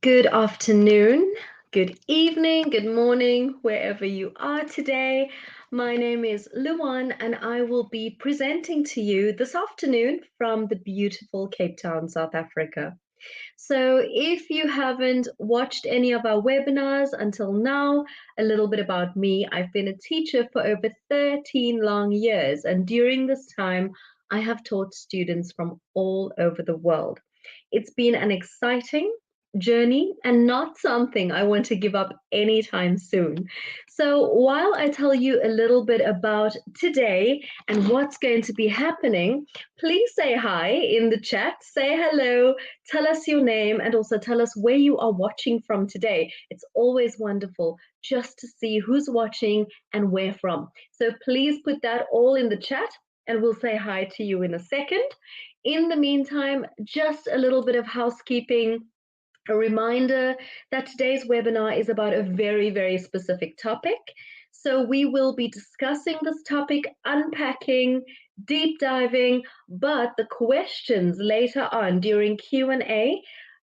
Good afternoon, good evening, good morning, wherever you are today. My name is Luan, and I will be presenting to you this afternoon from the beautiful Cape Town, South Africa. So, if you haven't watched any of our webinars until now, a little bit about me. I've been a teacher for over 13 long years, and during this time, I have taught students from all over the world. It's been an exciting journey and not something I want to give up anytime soon. So, while I tell you a little bit about today and what's going to be happening, please say hi in the chat, say hello, tell us your name, and also tell us where you are watching from today. It's always wonderful just to see who's watching and where from. So, please put that all in the chat and we'll say hi to you in a second. In the meantime, just a little bit of housekeeping. A reminder that today's webinar is about a very, very specific topic. So we will be discussing this topic, unpacking, deep diving, but the questions later on during Q&A,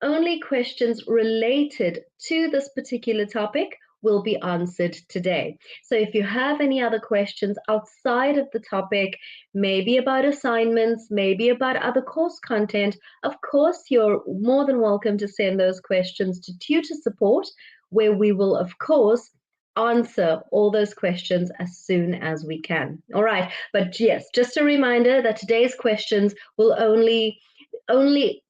only questions related to this particular topic will be answered today. So if you have any other questions outside of the topic, maybe about assignments, maybe about other course content, of course, you're more than welcome to send those questions to tutor support, where we will, of course, answer all those questions as soon as we can. All right, but yes, just a reminder that today's questions will only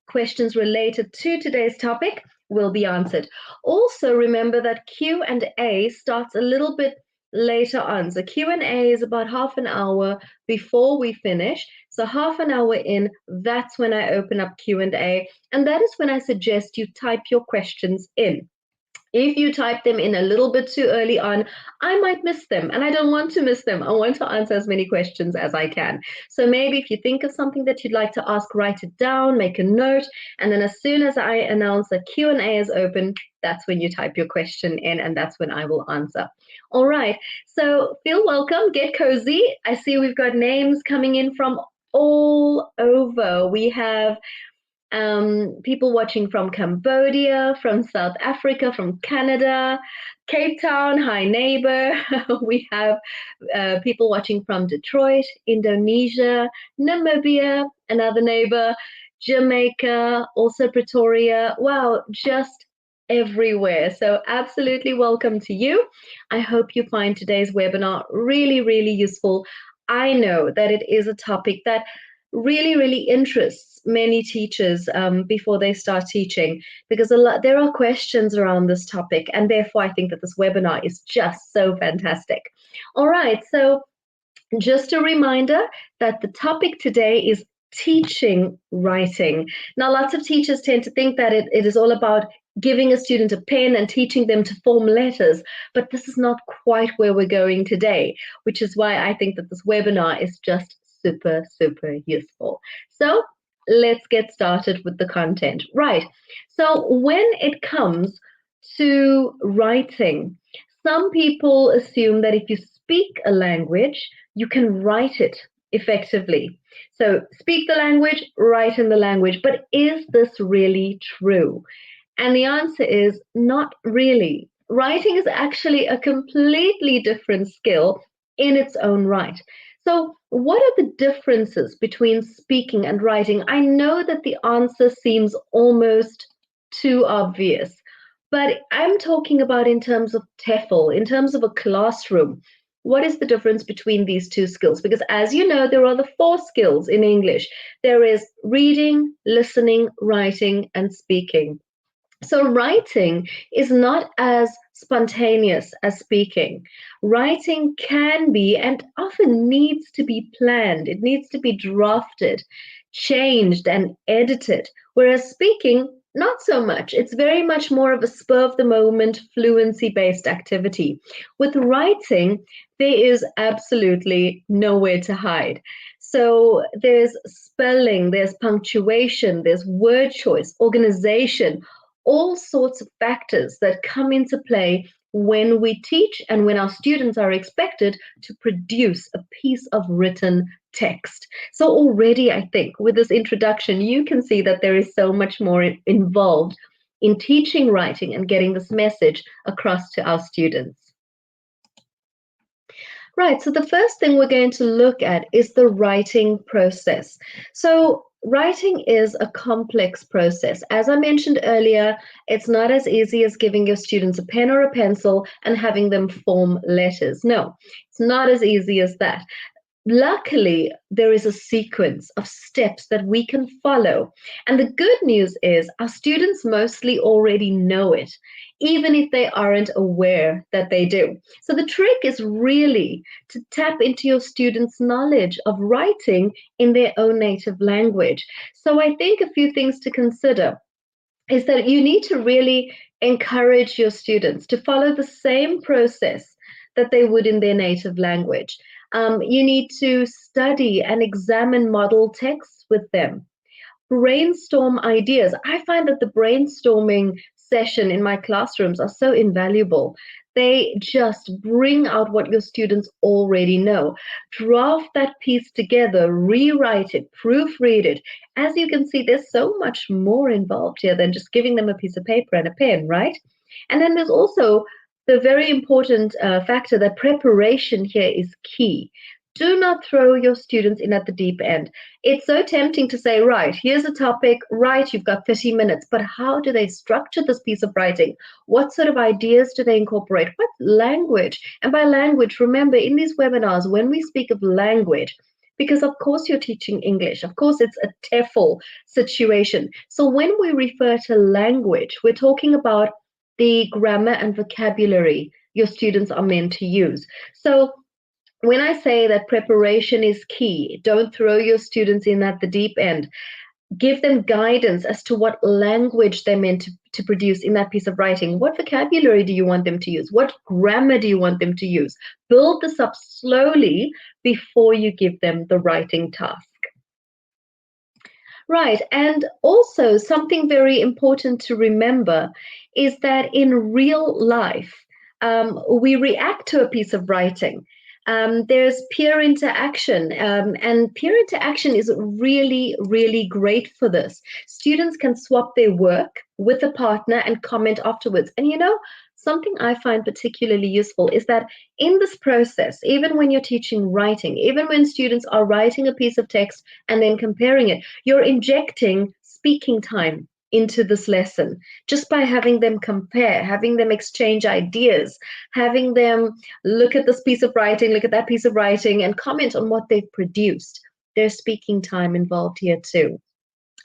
questions related to today's topic will be answered. Also, remember that Q&A starts a little bit later on. So Q&A is about half an hour before we finish. So half an hour in, that's when I open up Q&A, and that is when I suggest you type your questions in. If you type them in a little bit too early on, I might miss them, and I don't want to miss them. I want to answer as many questions as I can. So maybe if you think of something that you'd like to ask, write it down, make a note, and then as soon as I announce that Q&A is open, that's when you type your question in, and that's when I will answer. All right, so feel welcome, get cozy. I see we've got names coming in from all over. We have people watching from Cambodia, from South Africa, from Canada, Cape Town, hi neighbor. We have people watching from Detroit, Indonesia, Namibia, another neighbor, Jamaica, also Pretoria. Wow, just everywhere. So absolutely welcome to you. I hope you find today's webinar really, really useful. I know that it is a topic that really interests many teachers before they start teaching, because there are questions around this topic, and therefore I think that this webinar is just so fantastic. All right, so just a reminder that the topic today is teaching writing. Now, lots of teachers tend to think that it is all about giving a student a pen and teaching them to form letters, but this is not quite where we're going today, which is why I think that this webinar is just super useful. So let's get started with the content. Right, so when it comes to writing, some people assume that if you speak a language, you can write it effectively. So speak the language, write in the language. But is this really true? And the answer is not really. Writing is actually a completely different skill in its own right. So, what are the differences between speaking and writing? I know that the answer seems almost too obvious, but I'm talking about in terms of TEFL, in terms of a classroom. What is the difference between these two skills? Because as you know, there are the 4 skills in English. There is reading, listening, writing, and speaking. So writing is not as spontaneous as speaking. Writing can be and often needs to be planned. It needs to be drafted, changed, and edited. Whereas speaking, not so much. It's very much more of a spur of the moment, fluency based activity. With writing, there is absolutely nowhere to hide. So there's spelling, there's punctuation, there's word choice, organization, all sorts of factors that come into play when we teach and when our students are expected to produce a piece of written text. So already, I think, with this introduction, you can see that there is so much more involved in teaching writing and getting this message across to our students. Right, so the first thing we're going to look at is the writing process. So writing is a complex process. As I mentioned earlier, it's not as easy as giving your students a pen or a pencil and having them form letters. No, it's not as easy as that. Luckily, there is a sequence of steps that we can follow. And the good news is our students mostly already know it, even if they aren't aware that they do. So the trick is really to tap into your students' knowledge of writing in their own native language. So I think a few things to consider is that you need to really encourage your students to follow the same process that they would in their native language. You need to study and examine model texts with them. Brainstorm ideas. I find that the brainstorming session in my classrooms are so invaluable. They just bring out what your students already know. Draft that piece together, rewrite it, proofread it. As you can see, there's so much more involved here than just giving them a piece of paper and a pen, right? And then there's also the very important factor that preparation here is key. Do not throw your students in at the deep end. It's so tempting to say, right, here's a topic, right, you've got 30 minutes, but how do they structure this piece of writing? What sort of ideas do they incorporate? What language? And by language, remember, in these webinars, when we speak of language, because of course you're teaching English, of course it's a TEFL situation. So when we refer to language, we're talking about the grammar and vocabulary your students are meant to use. So when I say that preparation is key, don't throw your students in at the deep end. Give them guidance as to what language they're meant to produce in that piece of writing. What vocabulary do you want them to use? What grammar do you want them to use? Build this up slowly before you give them the writing task. Right, and also something very important to remember is that in real life, we react to a piece of writing. There's peer interaction, and peer interaction is really, really great for this. Students can swap their work with a partner and comment afterwards. And you know, something I find particularly useful is that in this process, even when you're teaching writing, even when students are writing a piece of text and then comparing it, you're injecting speaking time into this lesson just by having them compare, having them exchange ideas, having them look at this piece of writing, look at that piece of writing, and comment on what they've produced. There's speaking time involved here too.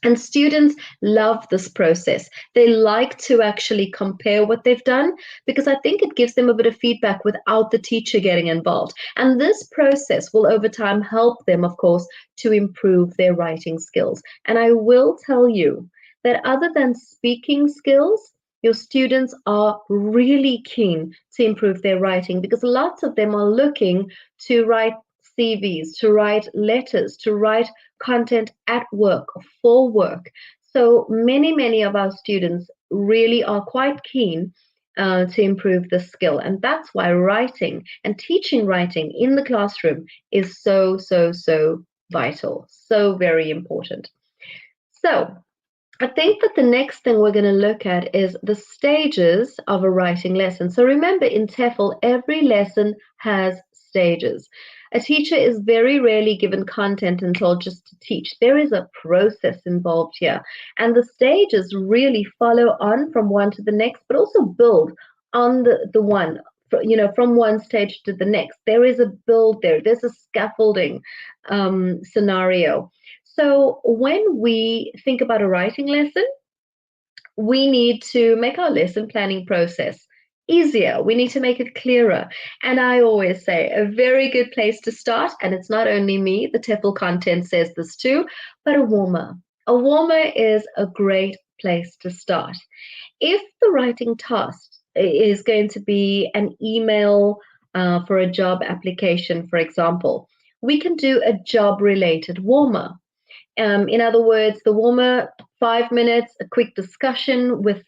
And students love this process. They like to actually compare what they've done because I think it gives them a bit of feedback without the teacher getting involved. And this process will over time help them, of course, to improve their writing skills. And I will tell you that other than speaking skills, your students are really keen to improve their writing because lots of them are looking to write CVs, to write letters, to write content at work or for work. So many of our students really are quite keen to improve the skill. And that's why writing and teaching writing in the classroom is so vital, so very important. So I think that the next thing we're going to look at is the stages of a writing lesson. So remember, in TEFL, every lesson has stages. A teacher is very rarely given content and told just to teach. There is a process involved here. And the stages really follow on from one to the next, but also build on the one, you know, from one stage to the next. There is a build there. There's a scaffolding scenario. So when we think about a writing lesson, we need to make our lesson planning process easier. We need to make it clearer. And I always say a very good place to start, and it's not only me, the TEFL content says this too, but a warmer. A warmer is a great place to start. If the writing task is going to be an email for a job application, for example, we can do a job-related warmer. In other words, the warmer, 5 minutes, a quick discussion with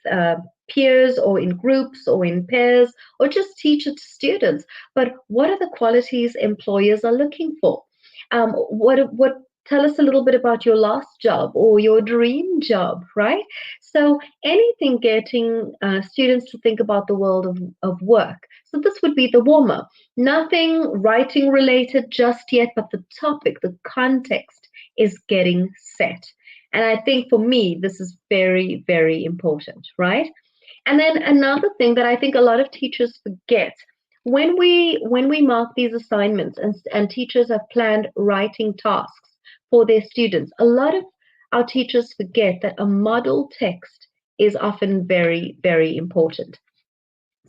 peers or in groups or in pairs, or just teacher to students. But what are the qualities employers are looking for? What Tell us a little bit about your last job or your dream job, right? So anything getting students to think about the world of work. So this would be the warm-up. Nothing writing related just yet, but the topic, the context is getting set. And I think for me, this is very, very important, right? And then another thing that I think a lot of teachers forget when we mark these assignments and teachers have planned writing tasks for their students, a lot of our teachers forget that a model text is often very, very important.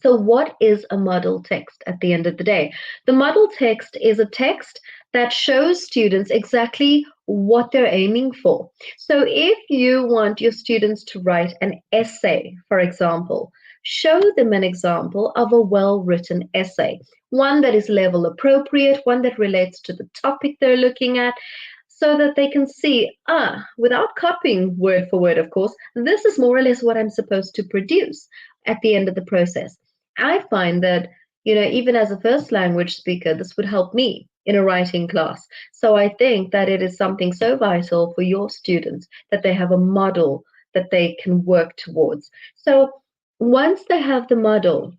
So, what is a model text at the end of the day? The model text is a text that shows students exactly what they're aiming for. So, if you want your students to write an essay, for example, show them an example of a well written essay, one that is level appropriate, one that relates to the topic they're looking at, so that they can see, without copying word for word, of course, this is more or less what I'm supposed to produce at the end of the process. I find that, even as a first language speaker, this would help me in a writing class. So I think that it is something so vital for your students that they have a model that they can work towards. So once they have the model,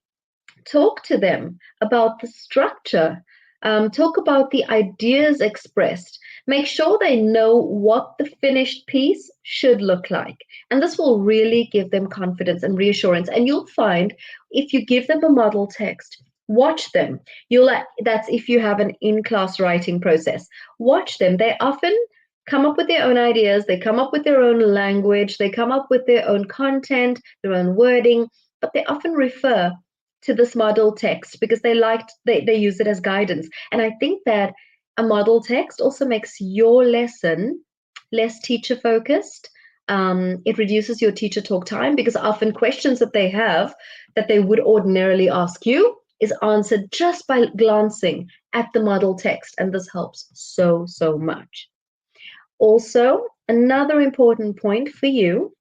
talk to them about the structure, talk about the ideas expressed. Make sure they know what the finished piece should look like. And this will really give them confidence and reassurance. And you'll find if you give them a model text, watch them. That's if you have an in-class writing process. Watch them. They often come up with their own ideas, they come up with their own language, they come up with their own content, their own wording, but they often refer to this model text because they use it as guidance. And I think that a model text also makes your lesson less teacher focused. It reduces your teacher talk time because often questions that they have that they would ordinarily ask you is answered just by glancing at the model text. And this helps so, so much. Also, another important point for you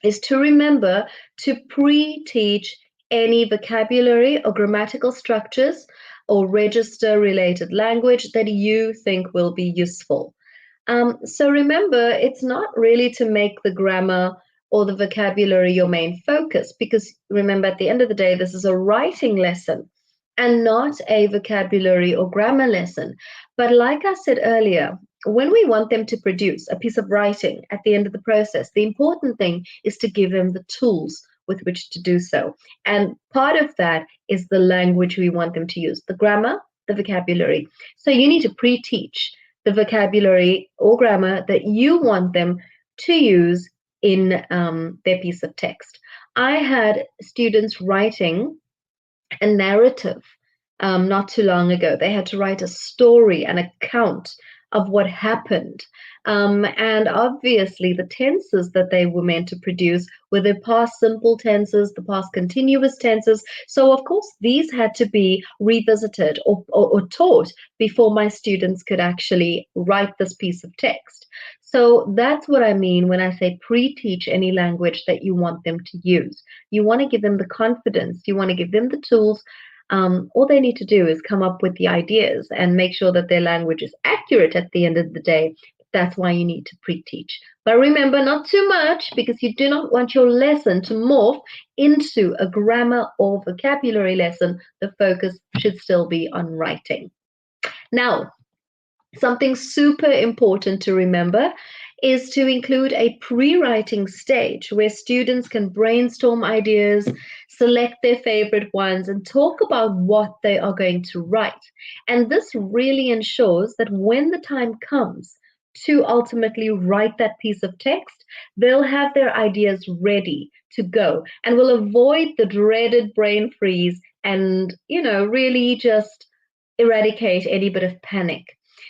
is to remember to pre-teach any vocabulary or grammatical structures or register related language that you think will be useful. So remember, it's not really to make the grammar or the vocabulary your main focus, because remember, at the end of the day, this is a writing lesson and not a vocabulary or grammar lesson. But like I said earlier, when we want them to produce a piece of writing at the end of the process, the important thing is to give them the tools with which to do so. And part of that is the language we want them to use, the grammar, the vocabulary. So you need to pre-teach the vocabulary or grammar that you want them to use in their piece of text. I had students writing a narrative not too long ago. They had to write a story, an account of what happened. And obviously, the tenses that they were meant to produce were the past simple tenses, the past continuous tenses. So, of course, these had to be revisited or taught before my students could actually write this piece of text. So that's what I mean when I say pre-teach any language that you want them to use. You want to give them the confidence, you want to give them the tools. All they need to do is come up with the ideas and make sure that their language is accurate at the end of the day. That's why you need to pre-teach. But remember, not too much, because you do not want your lesson to morph into a grammar or vocabulary lesson. The focus should still be on writing. Now, something super important to remember is to include a pre-writing stage where students can brainstorm ideas, select their favorite ones, and talk about what they are going to write. And this really ensures that when the time comes to ultimately write that piece of text, they'll have their ideas ready to go and will avoid the dreaded brain freeze and, really just eradicate any bit of panic.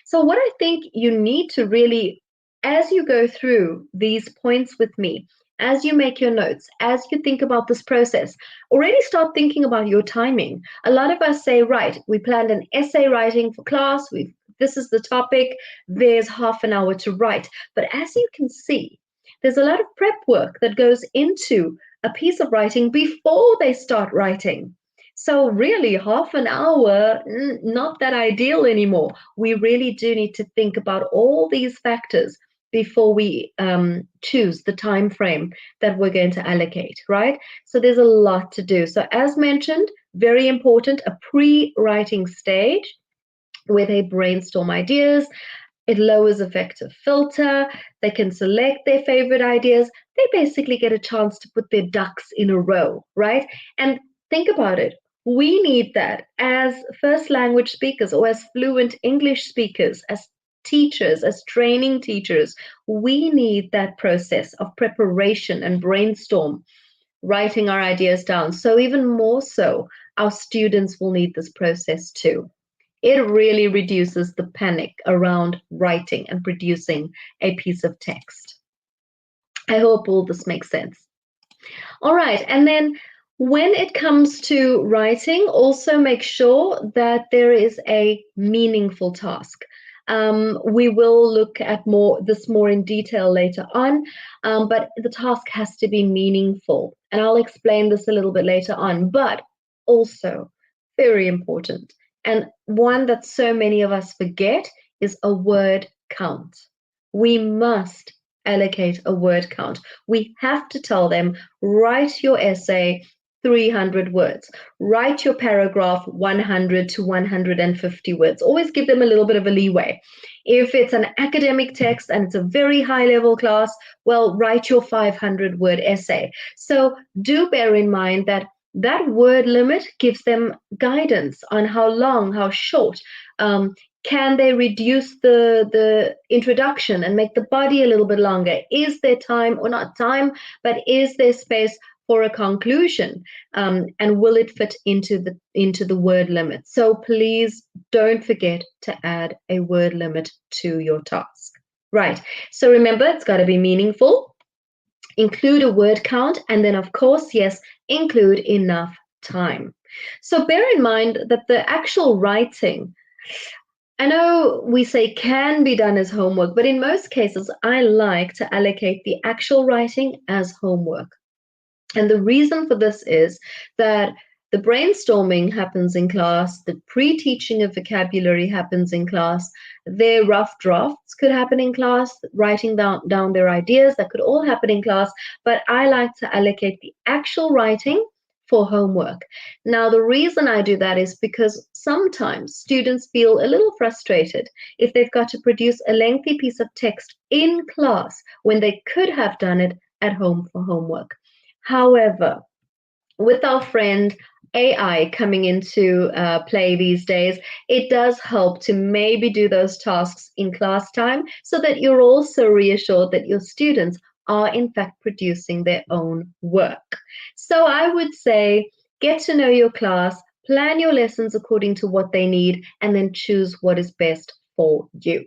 So, what I think you need to really, as you go through these points with me, as you make your notes, as you think about this process, already start thinking about your timing. A lot of us say, right, we planned an essay writing for class, this is the topic, there's half an hour to write. But as you can see, there's a lot of prep work that goes into a piece of writing before they start writing. So really, half an hour, not that ideal anymore. We really do need to think about all these factors before we choose the time frame that we're going to allocate, right? So there's a lot to do. So as mentioned, very important, a pre-writing stage where they brainstorm ideas. It lowers affective filter. They can select their favorite ideas. They basically get a chance to put their ducks in a row, right? And think about it. We need that as first language speakers or as fluent English speakers, as teachers, as training teachers. We need that process of preparation and brainstorm, writing our ideas down. So, even more so, our students will need this process too. It really reduces the panic around writing and producing a piece of text. I hope all this makes sense. All right, and then when it comes to writing, also make sure that there is a meaningful task. We will look at this more in detail later on, but the task has to be meaningful, and I'll explain this a little bit later on. But also, very important, and one that so many of us forget is a word count. We must allocate a word count. We have to tell them, write your essay 300 words, write your paragraph 100 to 150 words. Always give them a little bit of a leeway. If it's an academic text and it's a very high level class, well, write your 500 word essay. So do bear in mind that that word limit gives them guidance on how long, how short. Can they reduce the introduction and make the body a little bit longer? Is there time, or not time, but is there space for a conclusion? And will it fit into the word limit? So please don't forget to add a word limit to your task. Right. So remember, it's got to be meaningful. Include a word count, and then, of course, yes, include enough time. So bear in mind that the actual writing, I know we say can be done as homework, but in most cases, I like to allocate the actual writing as homework. And the reason for this is that the brainstorming happens in class, the pre-teaching of vocabulary happens in class, their rough drafts could happen in class, writing down their ideas, that could all happen in class, but I like to allocate the actual writing for homework. Now, the reason I do that is because sometimes students feel a little frustrated if they've got to produce a lengthy piece of text in class when they could have done it at home for homework. However, with our friend AI coming into play these days, it does help to maybe do those tasks in class time so that you're also reassured that your students are in fact producing their own work. So I would say get to know your class, plan your lessons according to what they need, and then choose what is best for you.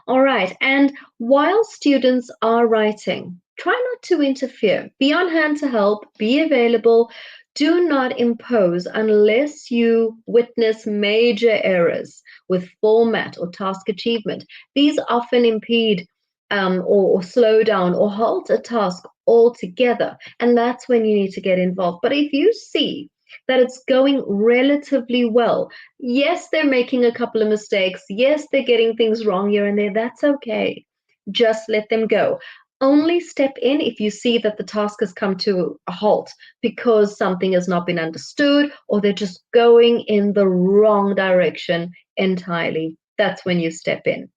All right, and while students are writing, try not to interfere. Be on hand to help, be available. Do not impose unless you witness major errors with format or task achievement. These often impede or slow down or halt a task altogether, and that's when you need to get involved. But if you see that it's going relatively well, yes, they're making a couple of mistakes. Yes, they're getting things wrong here and there. That's okay. Just let them go. Only step in if you see that the task has come to a halt because something has not been understood or they're just going in the wrong direction entirely. That's when you step in.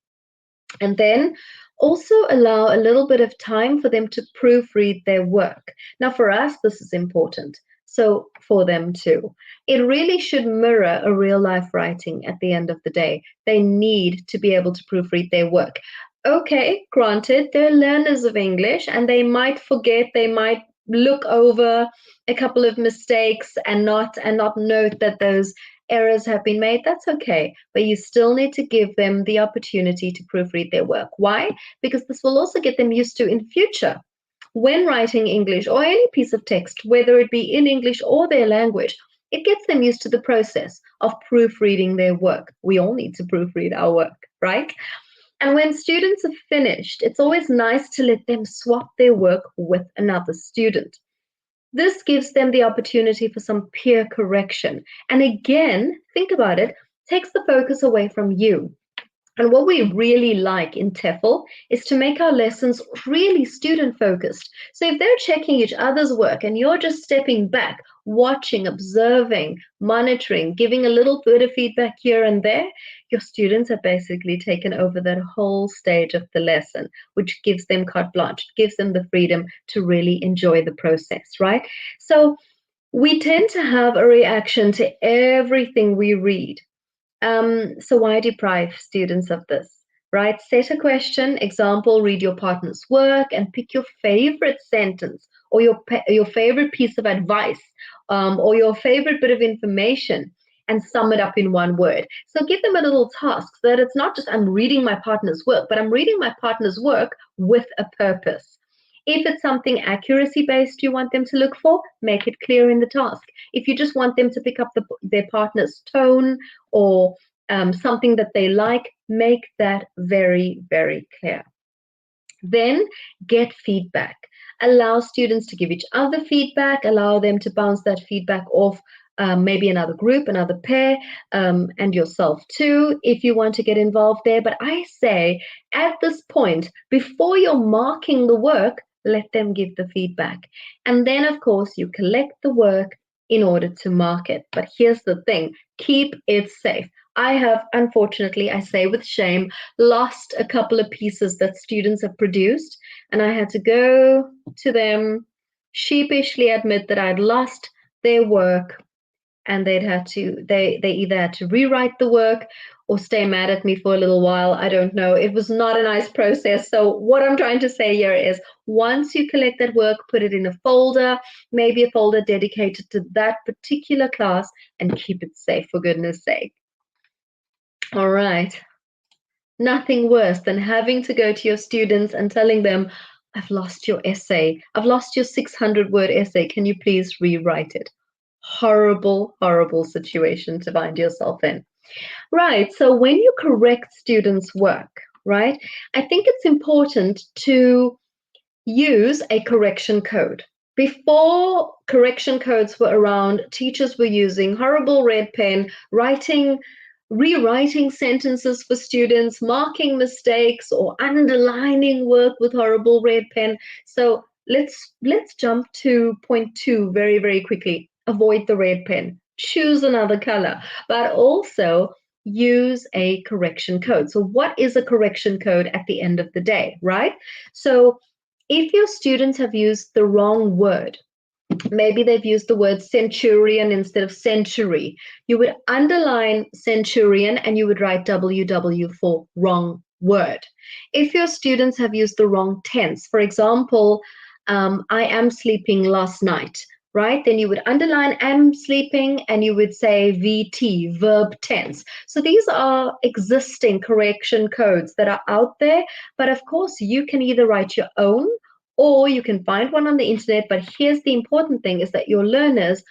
And then also allow a little bit of time for them to proofread their work. Now, for us, this is important. So for them too. It really should mirror a real life writing at the end of the day. They need to be able to proofread their work. Okay, granted, they're learners of English and they might forget, they might look over a couple of mistakes and not note that those errors have been made. That's okay, but you still need to give them the opportunity to proofread their work. Why? Because this will also get them used to in future when writing English or any piece of text, whether it be in English or their language. It gets them used to the process of proofreading their work. We all need to proofread our work, right? And when students have finished, it's always nice to let them swap their work with another student. This gives them the opportunity for some peer correction. And again, think about it, takes the focus away from you. And what we really like in TEFL is to make our lessons really student focused. So if they're checking each other's work and you're just stepping back, watching, observing, monitoring, giving a little bit of feedback here and there, your students have basically taken over that whole stage of the lesson, which gives them carte blanche, gives them the freedom to really enjoy the process, right? So we tend to have a reaction to everything we read. So why deprive students of this, right? Set a question, example, read your partner's work and pick your favorite sentence or your favorite piece of advice or your favorite bit of information and sum it up in one word. So give them a little task so that it's not just I'm reading my partner's work, but I'm reading my partner's work with a purpose. If it's something accuracy based you want them to look for, make it clear in the task. If you just want them to pick up their partner's tone or something that they like, make that very, very clear. Then get feedback. Allow students to give each other feedback, allow them to bounce that feedback off maybe another group, another pair, and yourself too, if you want to get involved there. But I say at this point, before you're marking the work, let them give the feedback. And then, of course, you collect the work in order to mark it. But here's the thing, keep it safe. I have, unfortunately, I say with shame, lost a couple of pieces that students have produced, and I had to go to them, sheepishly admit that I'd lost their work, and they either had to rewrite the work or stay mad at me for a little while. I don't know. It was not a nice process. So what I'm trying to say here is once you collect that work, put it in a folder, maybe a folder dedicated to that particular class, and keep it safe, for goodness sake. All right. Nothing worse than having to go to your students and telling them, I've lost your essay. I've lost your 600-word essay. Can you please rewrite it? Horrible, horrible situation to find yourself in. Right. So when you correct students' work, right, I think it's important to use a correction code. Before correction codes were around, teachers were using horrible red pen, rewriting sentences for students, marking mistakes, or underlining work with horrible red pen. So let's jump to point 2 very, very quickly. Avoid the red pen. Choose another color, but also use a correction code. So what is a correction code at the end of the day, right? So if your students have used the wrong word, maybe they've used the word centurion instead of century, you would underline centurion and you would write WW for wrong word. If your students have used the wrong tense, for example, I am sleeping last night, right? Then you would underline am sleeping and you would say VT, verb tense. So these are existing correction codes that are out there, but of course you can either write your own or you can find one on the internet. But here's the important thing is that your learners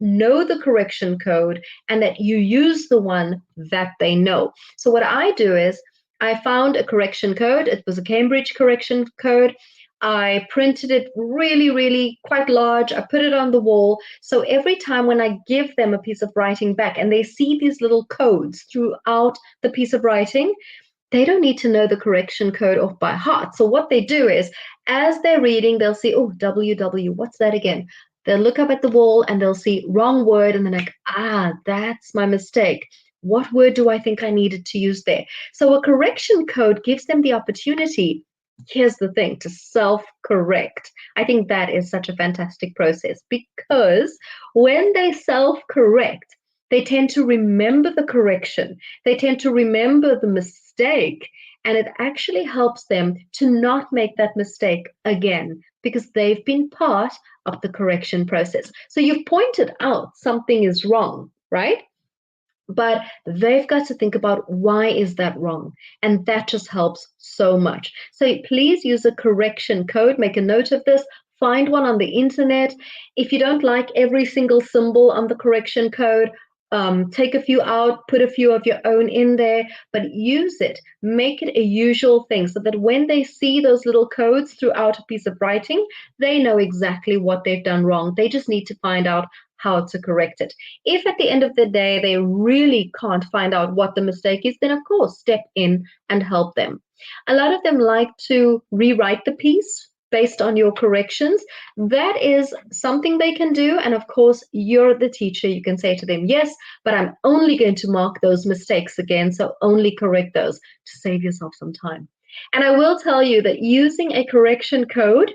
know the correction code and that you use the one that they know. So what I do is I found a correction code. It was a Cambridge correction code. I printed it really, really quite large. I put it on the wall. So every time when I give them a piece of writing back and they see these little codes throughout the piece of writing, they don't need to know the correction code off by heart. So what they do is, as they're reading, they'll see, oh, WW, what's that again? They'll look up at the wall and they'll see wrong word and they're like, that's my mistake. What word do I think I needed to use there? So a correction code gives them the opportunity, here's the thing, to self-correct. I think that is such a fantastic process because when they self-correct, they tend to remember the correction. They tend to remember the mistake, and it actually helps them to not make that mistake again because they've been part of the correction process. So you've pointed out something is wrong, right? But they've got to think about why is that wrong, and that just helps so much. So please use a correction code, make a note of this, find one on the internet. If you don't like every single symbol on the correction code, take a few out, put a few of your own in there, but use it. Make it a usual thing so that when they see those little codes throughout a piece of writing, they know exactly what they've done wrong. They just need to find out how to correct it. If at the end of the day they really can't find out what the mistake is, then of course step in and help them. A lot of them like to rewrite the piece based on your corrections. That is something they can do. And of course, you're the teacher. You can say to them, yes, but I'm only going to mark those mistakes again. So only correct those to save yourself some time. And I will tell you that using a correction code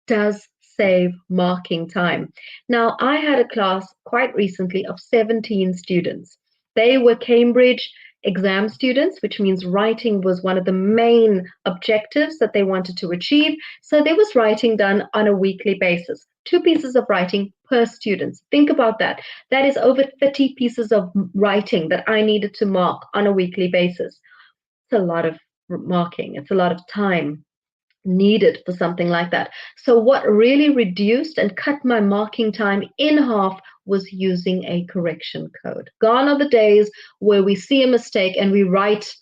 does save marking time. Now, I had a class quite recently of 17 students. They were Cambridge exam students, which means writing was one of the main objectives that they wanted to achieve. So there was writing done on a weekly basis, 2 pieces of writing per student. Think about that. That is over 30 pieces of writing that I needed to mark on a weekly basis. It's a lot of marking. It's a lot of time needed for something like that. So what really reduced and cut my marking time in half was using a correction code. Gone are the days where we see a mistake and we write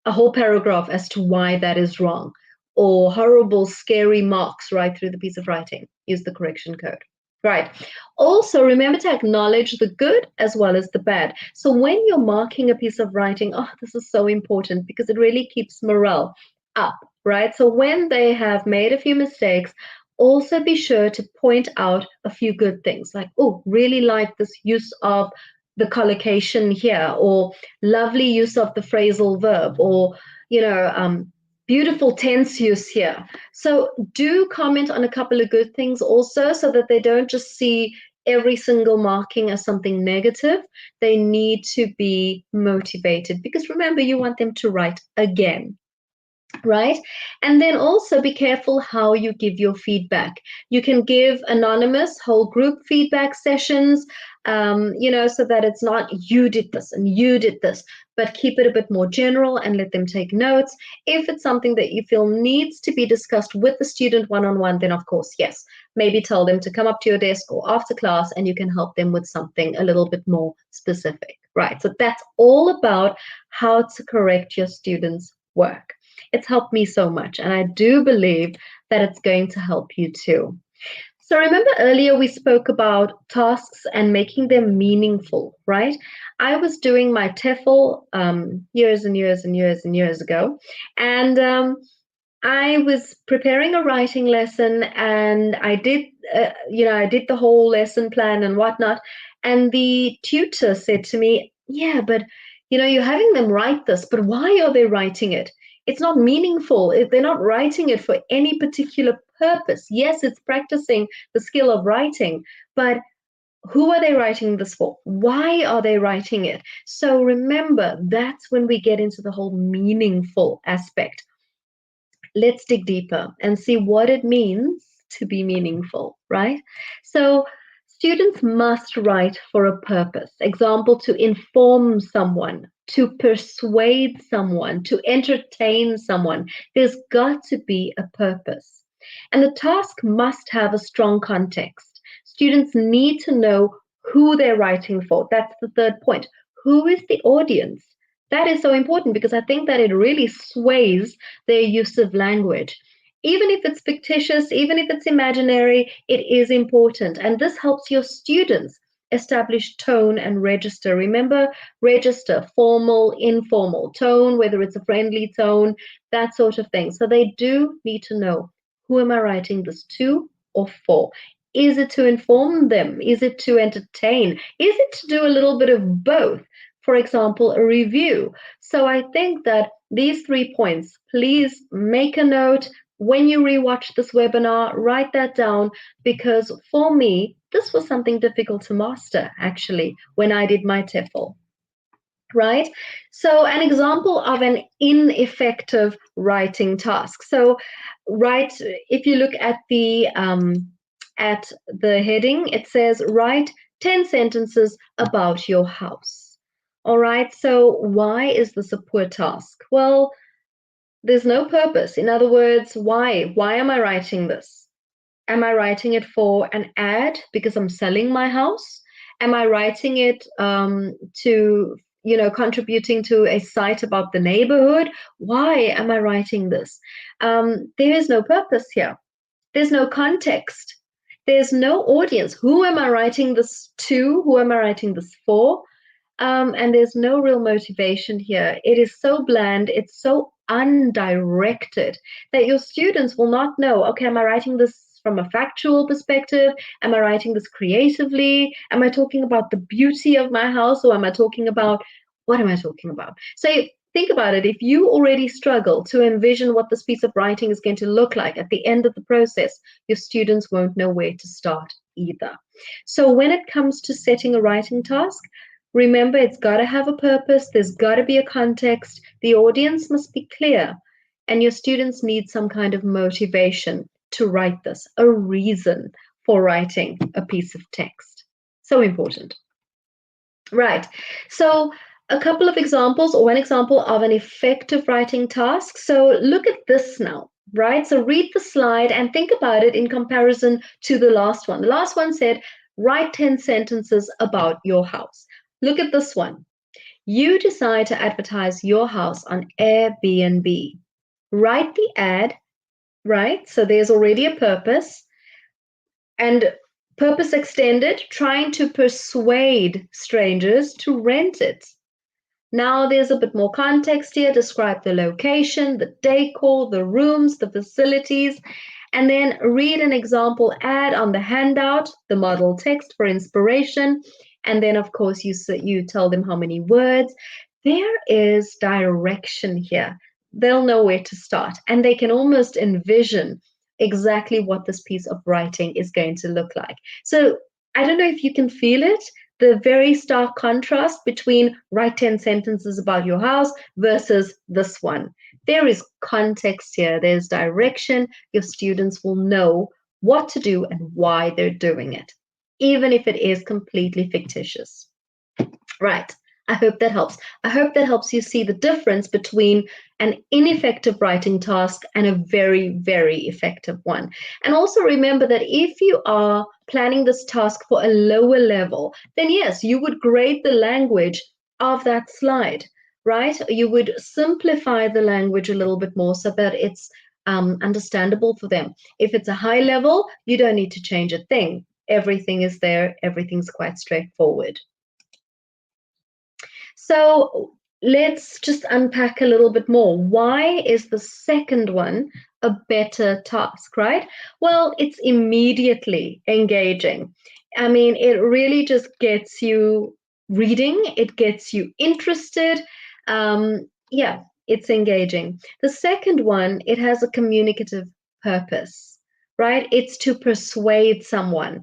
a whole paragraph as to why that is wrong, or horrible, scary marks right through the piece of writing. Use the correction code. Right. Also, remember to acknowledge the good as well as the bad. So when you're marking a piece of writing, oh, this is so important because it really keeps morale up, right? So when they have made a few mistakes, also be sure to point out a few good things like, oh, really like this use of the collocation here, or lovely use of the phrasal verb, or, beautiful tense use here. So do comment on a couple of good things also so that they don't just see every single marking as something negative. They need to be motivated because remember, you want them to write again. Right? And then also be careful how you give your feedback. You can give anonymous whole group feedback sessions, so that it's not you did this and you did this, but keep it a bit more general and let them take notes. If it's something that you feel needs to be discussed with the student one-on-one, then of course, yes, maybe tell them to come up to your desk or after class and you can help them with something a little bit more specific, right? So that's all about how to correct your students' work. It's helped me so much, and I do believe that it's going to help you too. So remember earlier we spoke about tasks and making them meaningful, right? I was doing my TEFL years and years and years and years ago, and I was preparing a writing lesson, and I did, I did the whole lesson plan and whatnot. And the tutor said to me, "Yeah, but you're having them write this, but why are they writing it? It's not meaningful. They're not writing it for any particular purpose. Yes, it's practicing the skill of writing, but who are they writing this for? Why are they writing it?" So remember, that's when we get into the whole meaningful aspect. Let's dig deeper and see what it means to be meaningful, right? So students must write for a purpose. Example, to inform someone, to persuade someone, to entertain someone. There's got to be a purpose. And the task must have a strong context. Students need to know who they're writing for. That's the third point. Who is the audience? That is so important because I think that it really sways their use of language. Even if it's fictitious, even if it's imaginary, it is important. And this helps your students establish tone and register. Remember, register, formal, informal, tone, whether it's a friendly tone, that sort of thing. So they do need to know, who am I writing this to or for? Is it to inform them? Is it to entertain? Is it to do a little bit of both? For example, a review. So I think that these 3 points, please make a note. When you rewatch this webinar, write that down, because for me, this was something difficult to master actually when I did my TEFL. Right? So an example of an ineffective writing task. So if you look at the heading, it says write 10 sentences about your house. All right, so why is this a poor task? Well, there's no purpose. In other words, why? Why am I writing this? Am I writing it for an ad because I'm selling my house? Am I writing it to, contributing to a site about the neighborhood? Why am I writing this? There is no purpose here. There's no context. There's no audience. Who am I writing this to? Who am I writing this for? And there's no real motivation here. It is so bland, it's so undirected that your students will not know, okay, am I writing this from a factual perspective? Am I writing this creatively? Am I talking about the beauty of my house, or am I talking about what am I talking about? So think about it. If you already struggle to envision what this piece of writing is going to look like at the end of the process, your students won't know where to start either. So when it comes to setting a writing task, remember, it's got to have a purpose. There's got to be a context. The audience must be clear. And your students need some kind of motivation to write this, a reason for writing a piece of text. So important. Right. So a couple of examples, or one example of an effective writing task. So look at this now, right? So read the slide and think about it in comparison to the last one. The last one said, write 10 sentences about your house. Look at this one. You decide to advertise your house on Airbnb. Write the ad, right? So there's already a purpose. And purpose extended, trying to persuade strangers to rent it. Now there's a bit more context here. Describe the location, the decor, the rooms, the facilities, and then read an example ad on the handout, the model text for inspiration. And then, of course, you tell them how many words. There is direction here. They'll know where to start, and they can almost envision exactly what this piece of writing is going to look like. So I don't know if you can feel it, the very stark contrast between write 10 sentences about your house versus this one. There is context here, there's direction. Your students will know what to do and why they're doing it, even if it is completely fictitious. Right. I hope that helps. I hope that helps you see the difference between an ineffective writing task and a very, very effective one. And also remember that if you are planning this task for a lower level, then yes, you would grade the language of that slide, right? You would simplify the language a little bit more so that it's understandable for them. If it's a high level, you don't need to change a thing. Everything is there. Everything's quite straightforward. So let's just unpack a little bit more. Why is the second one a better task, right? Well, it's immediately engaging. I mean, it really just gets you reading, it gets you interested. Yeah, it's engaging. The second one, it has a communicative purpose, right? It's to persuade someone.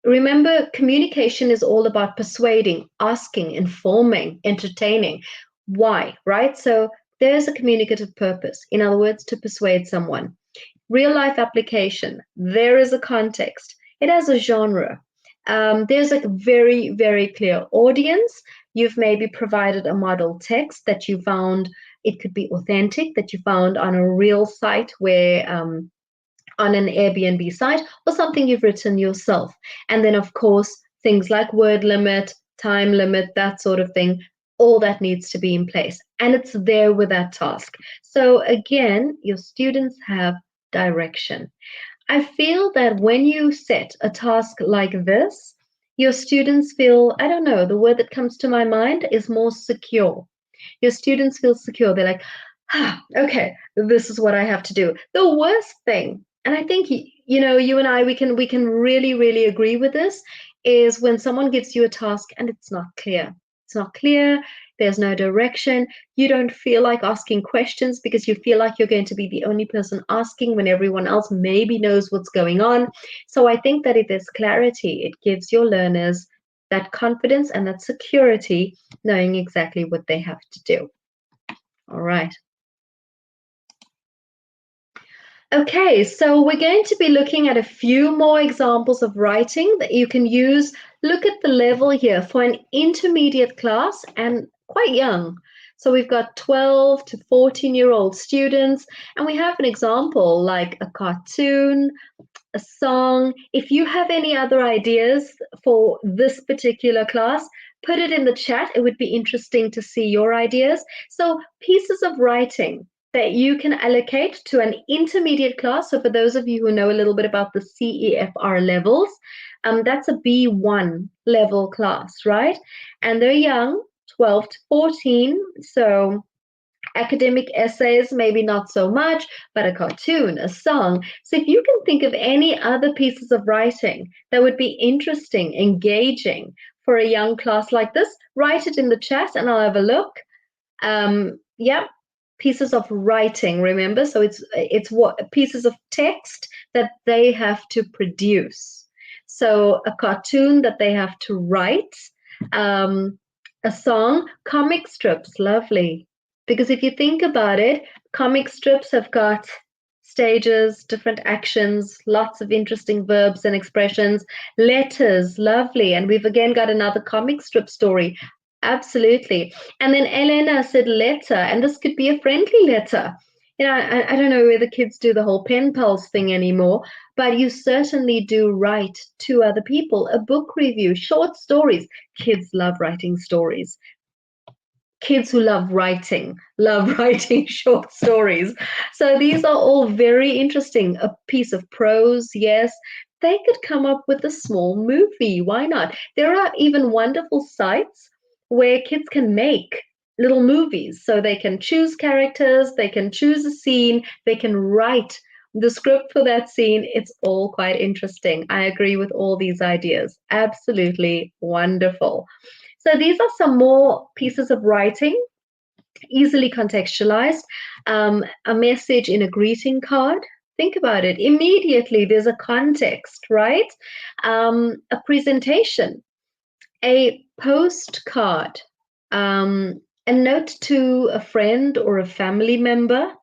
Remember, communication is all about persuading, asking, informing, entertaining. Why, right? So there's a communicative purpose. In other words, to persuade someone. Real life application, there is a context. It has a genre. There's a very, very clear audience. You've maybe provided a model text that you found, it could be authentic, that you found on a real site where on an Airbnb site, or something you've written yourself. And then, of course, things like word limit, time limit, that sort of thing, all that needs to be in place. And it's there with that task. So again, your students have direction. I feel that when you set a task like this, your students feel, I don't know, the word that comes to my mind is more secure. Your students feel secure. They're like, okay, this is what I have to do. The worst thing, and I think you and I, we can really, really agree with this, is when someone gives you a task and it's not clear. It's not clear. There's no direction. You don't feel like asking questions because you feel like you're going to be the only person asking when everyone else maybe knows what's going on. So I think that if there's clarity, it gives your learners that confidence and that security, knowing exactly what they have to do. All right. Okay, so we're going to be looking at a few more examples of writing that you can use. Look at the level here for an intermediate class and quite young. So we've got 12 to 14-year-old students, and we have an example like a cartoon, a song. If you have any other ideas for this particular class, put it in the chat. It would be interesting to see your ideas. So, pieces of writing that you can allocate to an intermediate class. So, for those of you who know a little bit about the CEFR levels, that's a B1 level class, right? And they're young, 12 to 14. So, academic essays, maybe not so much, but a cartoon, a song. So if you can think of any other pieces of writing that would be interesting, engaging for a young class like this, write it in the chat and I'll have a look. Yeah, pieces of writing, remember? So it's what pieces of text that they have to produce. So a cartoon that they have to write, a song, comic strips, lovely. Because if you think about it, comic strips have got stages, different actions, lots of interesting verbs and expressions, letters, lovely. And we've again got another comic strip story. Absolutely. And then Elena said letter, and this could be a friendly letter. You know, I don't know whether kids do the whole pen pals thing anymore, but you certainly do write to other people, a book review, short stories. Kids love writing stories. Kids who love writing short stories. So these are all very interesting. A piece of prose, yes. They could come up with a small movie. Why not? There are even wonderful sites where kids can make little movies. So they can choose characters, they can choose a scene, they can write the script for that scene. It's all quite interesting. I agree with all these ideas. Absolutely wonderful. So these are some more pieces of writing, easily contextualized. A message in a greeting card. Think about it. Immediately, there's a context, right? A presentation, a postcard, a note to a friend or a family member,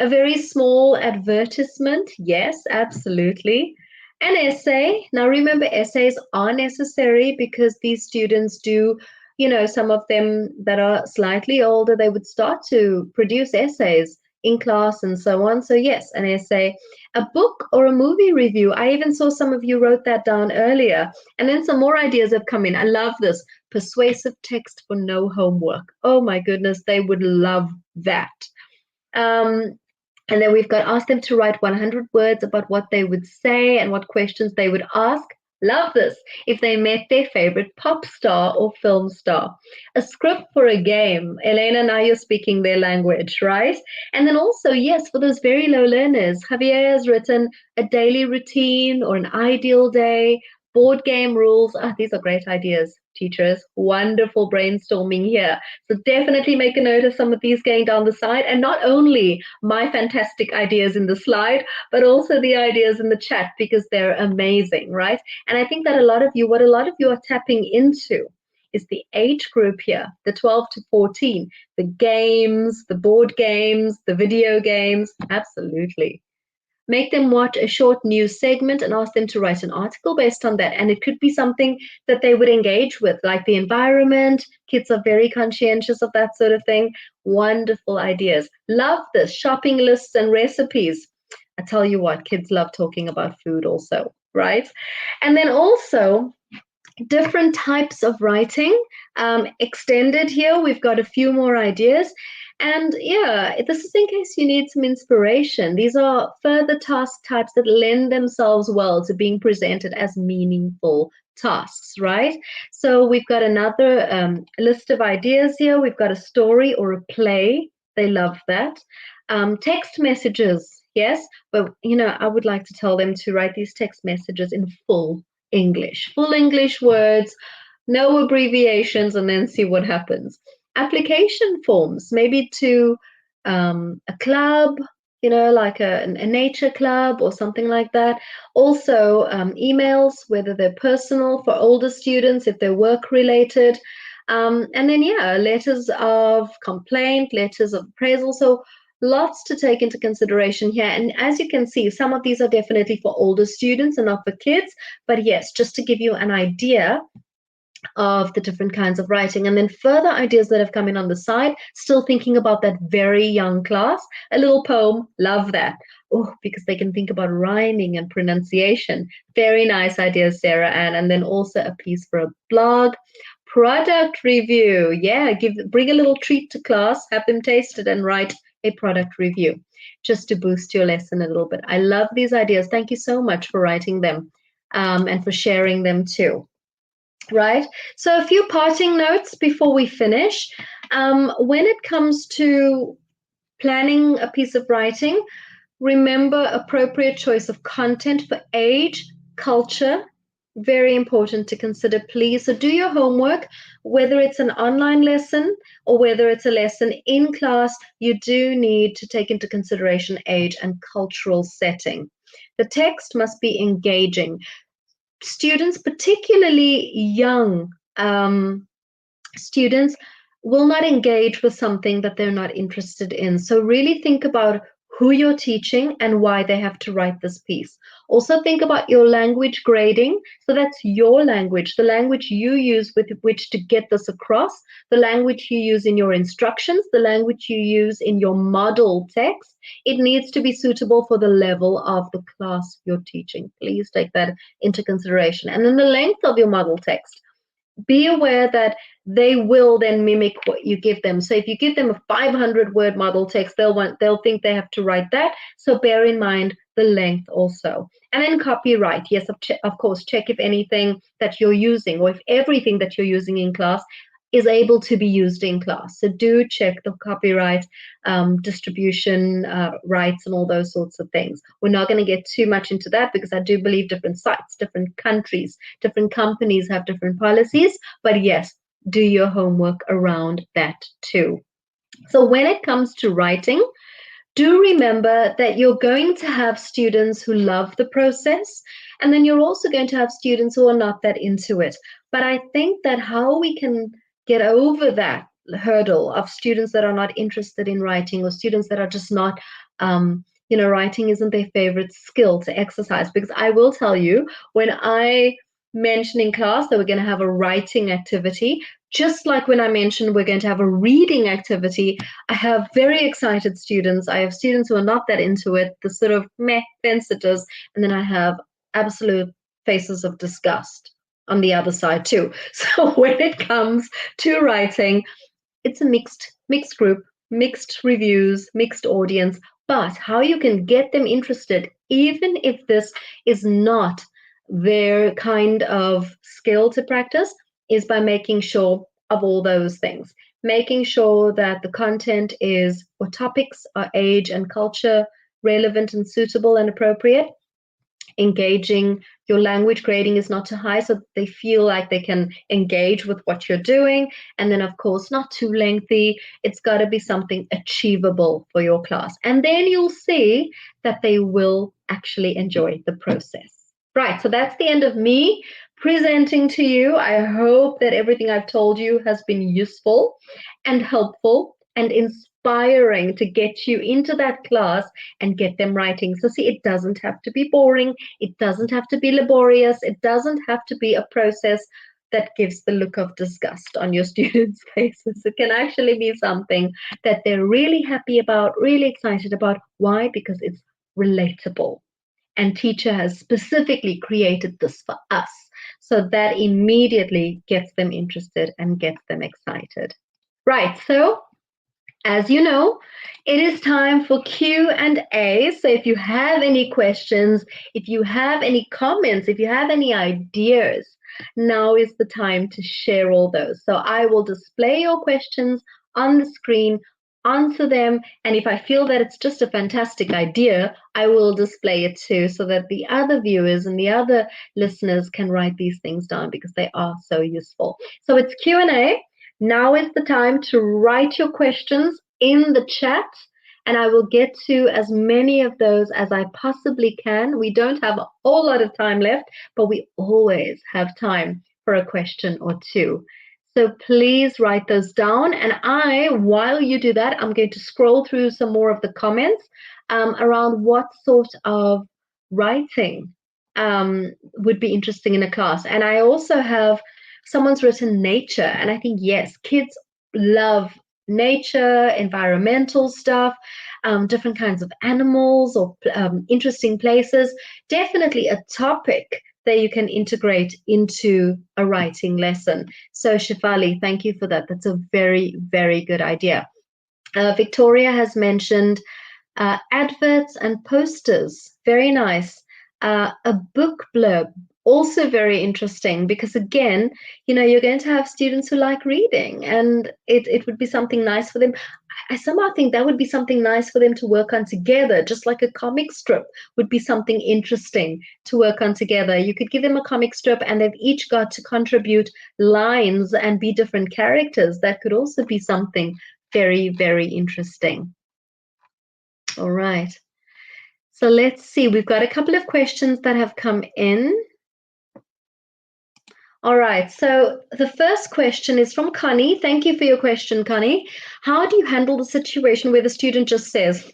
a very small advertisement. Yes, absolutely. An essay. Now, remember, essays are necessary because these students do, you know, some of them that are slightly older, they would start to produce essays in class and so on. So, yes, an essay, a book or a movie review. I even saw some of you wrote that down earlier. And then some more ideas have come in. I love this persuasive text for no homework. Oh, my goodness, they would love that. Um, and then we've got ask them to write 100 words about what they would say and what questions they would ask. Love this. If they met their favorite pop star or film star. A script for a game. Elena, now you're speaking their language, right? And then also, yes, for those very low learners, Javier has written a daily routine or an ideal day, board game rules. Ah, these are great ideas, teachers. Wonderful brainstorming here. So definitely make a note of some of these going down the side, and not only my fantastic ideas in the slide, but also the ideas in the chat because they're amazing, right? And I think that what a lot of you are tapping into is the age group here, the 12 to 14, the games, the board games, the video games. Absolutely. Make them watch a short news segment and ask them to write an article based on that. And it could be something that they would engage with, like the environment. Kids are very conscientious of that sort of thing. Wonderful ideas. Love this. Shopping lists and recipes. I tell you what, kids love talking about food also, right? And then also, different types of writing. Extended here, we've got a few more ideas. And yeah, this is in case you need some inspiration. These are further task types that lend themselves well to being presented as meaningful tasks, right? So we've got another list of ideas here. We've got a story or a play. They love that. Text messages, yes, but you know, I would like to tell them to write these text messages in full English words, no abbreviations, and then see what happens. Application forms, maybe to a club, you know, like a nature club or something like that. Also, emails, whether they're personal for older students, if they're work related. And then, yeah, letters of complaint, letters of appraisal. So lots to take into consideration here. And as you can see, some of these are definitely for older students and not for kids. But yes, just to give you an idea of the different kinds of writing. And then further ideas that have come in on the side, still thinking about that very young class. A little poem, love that. Oh, because they can think about rhyming and pronunciation. Very nice ideas, Sarah Ann. And then also a piece for a blog. Product review. Yeah, bring a little treat to class, have them taste it and write a product review just to boost your lesson a little bit. I love these ideas. Thank you so much for writing them and for sharing them too. Right. So a few parting notes before we finish. When it comes to planning a piece of writing, remember appropriate choice of content for age, culture. Very important to consider, please. So do your homework, whether it's an online lesson or whether it's a lesson in class, you do need to take into consideration age and cultural setting. The text must be engaging. Students, particularly young students, will not engage with something that they're not interested in. So really think about who you're teaching and why they have to write this piece. Also think about your language grading. So that's your language, the language you use with which to get this across, the language you use in your instructions, the language you use in your model text. It needs to be suitable for the level of the class you're teaching. Please take that into consideration. And then the length of your model text. Be aware that they will then mimic what you give them. So if you give them a 500-word model text, they'll think they have to write that. So bear in mind the length also. And then copyright. Yes, of course, check if anything that you're using or if everything that you're using in class is able to be used in class. So do check the copyright, distribution rights and all those sorts of things. We're not going to get too much into that because I do believe different sites, different countries, different companies have different policies. But yes, do your homework around that too. So when it comes to writing, do remember that you're going to have students who love the process, and then you're also going to have students who are not that into it. But I think that how we can get over that hurdle of students that are not interested in writing or students that are just not, writing isn't their favorite skill to exercise. Because I will tell you, when I mentioned in class that we're going to have a writing activity, just like when I mentioned we're going to have a reading activity, I have very excited students. I have students who are not that into it, the sort of meh fence-sitters, and then I have absolute faces of disgust on the other side too. So when it comes to writing, it's a mixed group, mixed reviews, mixed audience, but how you can get them interested, even if this is not their kind of skill to practice, is by making sure of all those things. Making sure that the content is, or topics are age and culture relevant and suitable and appropriate. Engaging, your language grading is not too high so they feel like they can engage with what you're doing. And then, of course, not too lengthy. It's got to be something achievable for your class. And then you'll see that they will actually enjoy the process. Right, so that's the end of me presenting to you. I hope that everything I've told you has been useful and helpful and inspiring to get you into that class and get them writing. So see, it doesn't have to be boring. It doesn't have to be laborious. It doesn't have to be a process that gives the look of disgust on your students' faces. It can actually be something that they're really happy about, really excited about. Why? Because it's relatable. And teacher has specifically created this for us. So that immediately gets them interested and gets them excited. Right, so as you know, it is time for Q&A. So if you have any questions, if you have any comments, if you have any ideas, now is the time to share all those. So I will display your questions on the screen, answer them, and if I feel that it's just a fantastic idea, I will display it too so that the other viewers and the other listeners can write these things down because they are so useful. So it's Q&A. Now is the time to write your questions in the chat, and I will get to as many of those as I possibly can. We don't have a whole lot of time left, but we always have time for a question or two. So please write those down, and while you do that, I'm going to scroll through some more of the comments around what sort of writing would be interesting in a class. And I also have someone's written nature, and I think, yes, kids love nature, environmental stuff, different kinds of animals or interesting places. Definitely a topic that you can integrate into a writing lesson. So Shefali, thank you for that. That's a very, very good idea. Victoria has mentioned adverts and posters, very nice. A book blurb, also very interesting because again, you're going to have students who like reading, and it would be something nice for them. I somehow think that would be something nice for them to work on together, just like a comic strip would be something interesting to work on together. You could give them a comic strip and they've each got to contribute lines and be different characters. That could also be something very, very interesting. All right. So let's see. We've got a couple of questions that have come in. All right. So the first question is from Connie. Thank you for your question, Connie. How do you handle the situation where the student just says,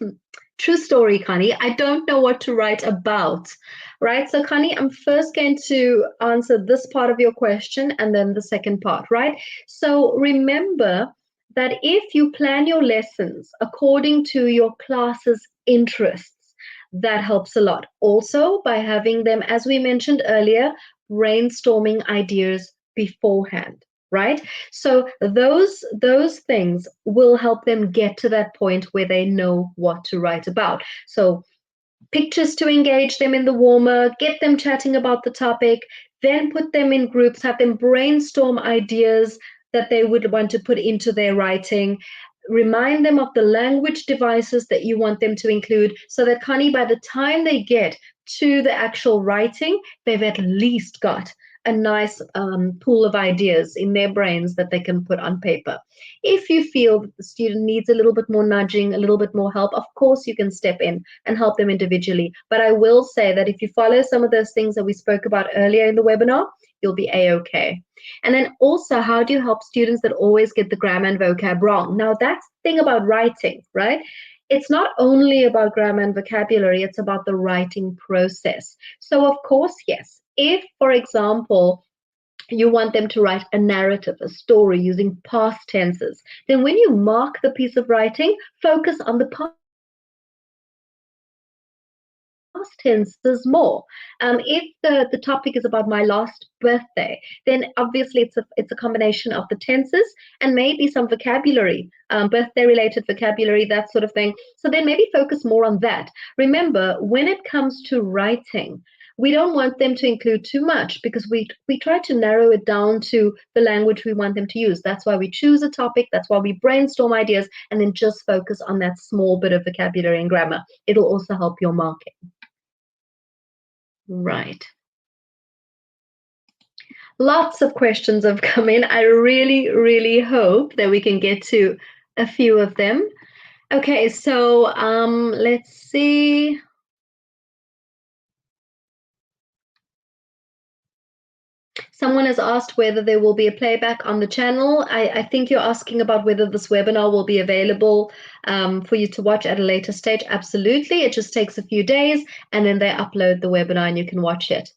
true story, Connie, I don't know what to write about, right? So Connie, I'm first going to answer this part of your question and then the second part, right? So remember that if you plan your lessons according to your class's interests, that helps a lot. Also, by having them, as we mentioned earlier, brainstorming ideas beforehand, right? So those things will help them get to that point where they know what to write about. So pictures to engage them in the warmer, get them chatting about the topic, then put them in groups, have them brainstorm ideas that they would want to put into their writing. Remind them of the language devices that you want them to include so that, Connie, by the time they get to the actual writing, they've at least got a nice pool of ideas in their brains that they can put on paper. If you feel that the student needs a little bit more nudging, a little bit more help, of course you can step in and help them individually. But I will say that if you follow some of those things that we spoke about earlier in the webinar, you'll be A-okay. And then also, how do you help students that always get the grammar and vocab wrong? Now, that's the thing about writing, right? It's not only about grammar and vocabulary, it's about the writing process. So, of course, yes, if, for example, you want them to write a narrative, a story using past tenses, then when you mark the piece of writing, focus on the past tenses more. If the topic is about my last birthday, then obviously it's a combination of the tenses and maybe some vocabulary, birthday related vocabulary, that sort of thing. So then maybe focus more on that. Remember, when it comes to writing, we don't want them to include too much because we try to narrow it down to the language we want them to use. That's why we choose a topic. That's why we brainstorm ideas and then just focus on that small bit of vocabulary and grammar. It'll also help your marking. Right. Lots of questions have come in. I really, really hope that we can get to a few of them. Okay, so let's see. Someone has asked whether there will be a playback on the channel. I think you're asking about whether this webinar will be available for you to watch at a later stage. Absolutely. It just takes a few days and then they upload the webinar and you can watch it.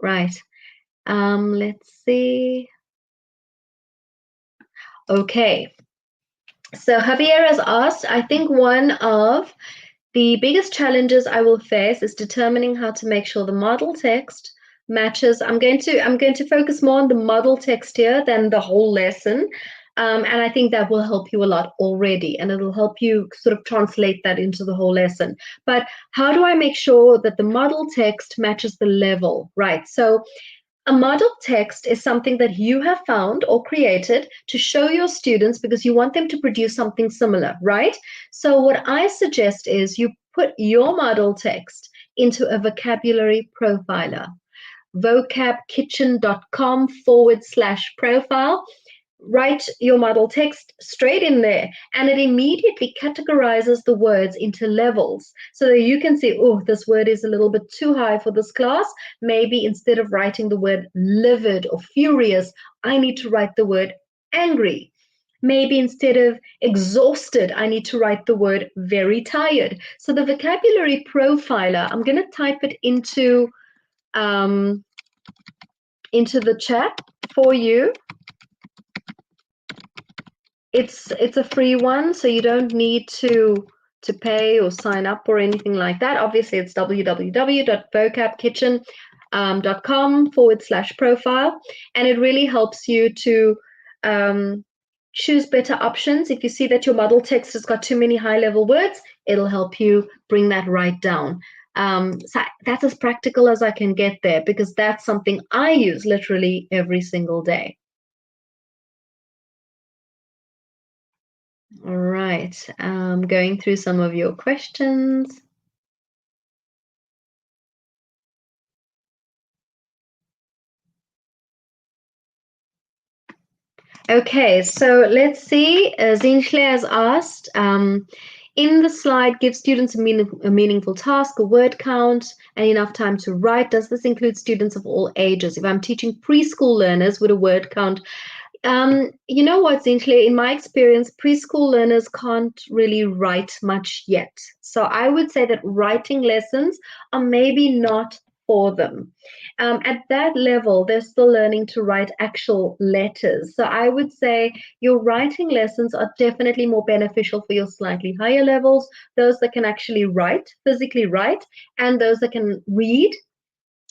Right. Let's see. Okay. So Javier has asked, I think one of the biggest challenges I will face is determining how to make sure the model text matches. I'm going to focus more on the model text here than the whole lesson. And I think that will help you a lot already, and it'll help you sort of translate that into the whole lesson. But how do I make sure that the model text matches the level, right? So a model text is something that you have found or created to show your students because you want them to produce something similar, right? So what I suggest is you put your model text into a vocabulary profiler, vocabkitchen.com/profile. Write your model text straight in there and it immediately categorizes the words into levels so that you can see, oh, this word is a little bit too high for this class. Maybe instead of writing the word livid or furious, I need to write the word angry. Maybe instead of exhausted, I need to write the word very tired. So the vocabulary profiler, I'm going to type it into the chat. for you. It's a free one, so you don't need to pay or sign up or anything like that. Obviously, it's www.vocabkitchen.com/profile, and it really helps you to choose better options. If you see that your model text has got too many high-level words, it'll help you bring that right down. So that's as practical as I can get there, because that's something I use literally every single day. All right, going through some of your questions. Okay, so let's see. Zinhle has asked, in the slide, give students a meaningful task, a word count, and enough time to write. Does this include students of all ages? If I'm teaching preschool learners, would a word count? You know what, Zinhle, in my experience, preschool learners can't really write much yet. So I would say that writing lessons are maybe not for them. At that level, they're still learning to write actual letters. So I would say your writing lessons are definitely more beneficial for your slightly higher levels, those that can actually write, physically write, and those that can read,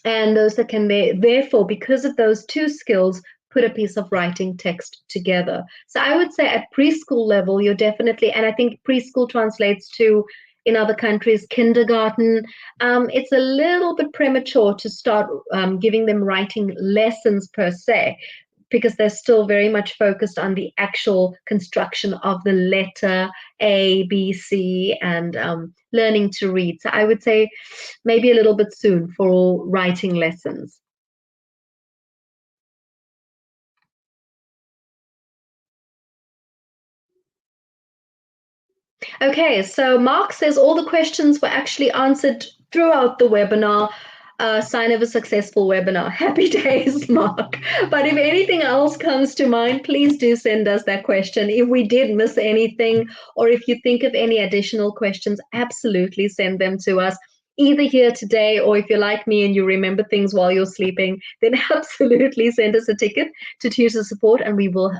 and those that can therefore, because of those two skills, put a piece of writing text together. So I would say at preschool level, you're definitely, and I think preschool translates to, in other countries, kindergarten. It's a little bit premature to start giving them writing lessons per se, because they're still very much focused on the actual construction of the letter A, B, C, and learning to read. So I would say maybe a little bit soon for all writing lessons. Okay, so Mark says all the questions were actually answered throughout the webinar. Sign of a successful webinar. Happy days, Mark. But if anything else comes to mind, please do send us that question. If we did miss anything, or if you think of any additional questions, absolutely send them to us, either here today, or if you're like me and you remember things while you're sleeping, then absolutely send us a ticket to Tutor Support, and we will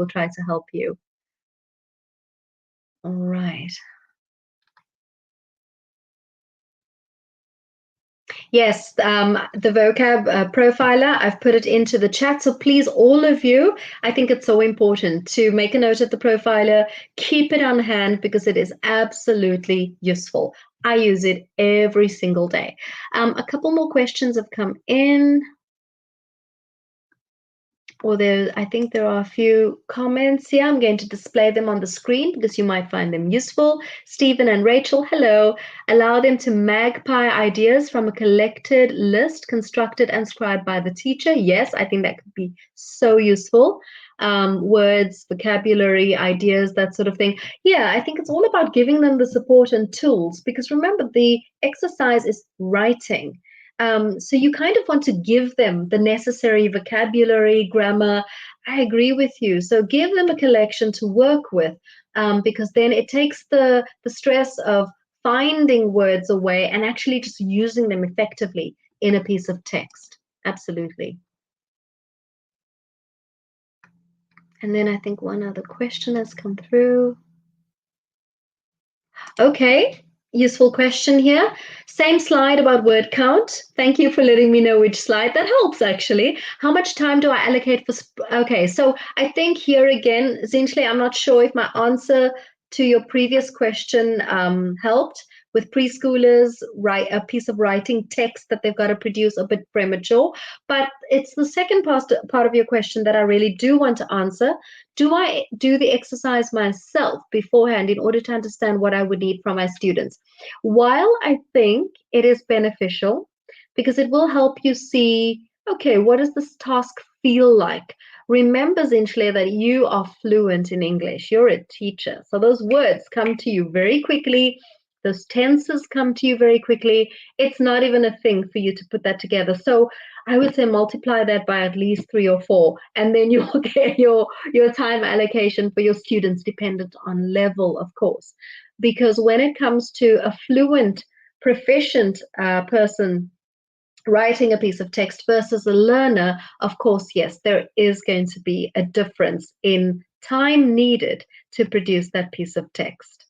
try to help you. All right. Yes, the vocab profiler, I've put it into the chat. So please, all of you, I think it's so important to make a note of the profiler, keep it on hand, because it is absolutely useful. I use it every single day. A couple more questions have come in. Or I think there are a few comments here. I'm going to display them on the screen because you might find them useful. Stephen and Rachel, hello. Allow them to magpie ideas from a collected list constructed and scribed by the teacher. Yes, I think that could be so useful. Words, vocabulary, ideas, that sort of thing. Yeah, I think it's all about giving them the support and tools, because remember, the exercise is writing. So you kind of want to give them the necessary vocabulary, grammar. I agree with you. So give them a collection to work with, because then it takes the stress of finding words away and actually just using them effectively in a piece of text. Absolutely. And then I think one other question has come through. Okay, useful question here. Same slide about word count. Thank you for letting me know which slide. That helps, actually. How much time do I allocate for... Okay, so I think here again, Zinhle, I'm not sure if my answer to your previous question helped. With preschoolers, write a piece of writing text that they've got to produce a bit premature. But it's the second part of your question that I really do want to answer. Do I do the exercise myself beforehand in order to understand what I would need from my students? While I think it is beneficial, because it will help you see, okay, what does this task feel like? Remember, Zinhle, that you are fluent in English. You're a teacher. So those words come to you very quickly. Those tenses come to you very quickly. It's not even a thing for you to put that together. So I would say multiply that by at least 3 or 4, and then you'll get your time allocation for your students dependent on level, of course. Because when it comes to a fluent, proficient person, writing a piece of text versus a learner, of course, yes, there is going to be a difference in time needed to produce that piece of text.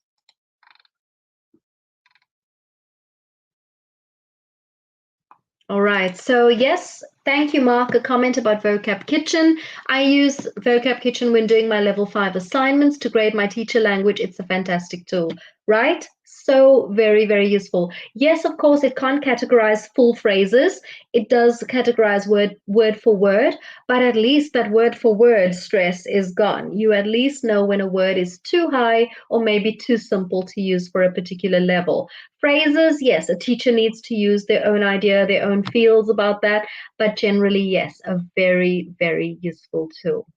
All right, so yes, thank you, Mark. A comment about Vocab Kitchen. I use Vocab Kitchen when doing my level 5 assignments to grade my teacher language. It's a fantastic tool, right? So very, very useful. Yes, of course, it can't categorize full phrases. It does categorize word for word, but at least that word for word stress is gone. You at least know when a word is too high or maybe too simple to use for a particular level. Phrases, yes, a teacher needs to use their own idea, their own feels about that, but generally, yes, a very, very useful tool.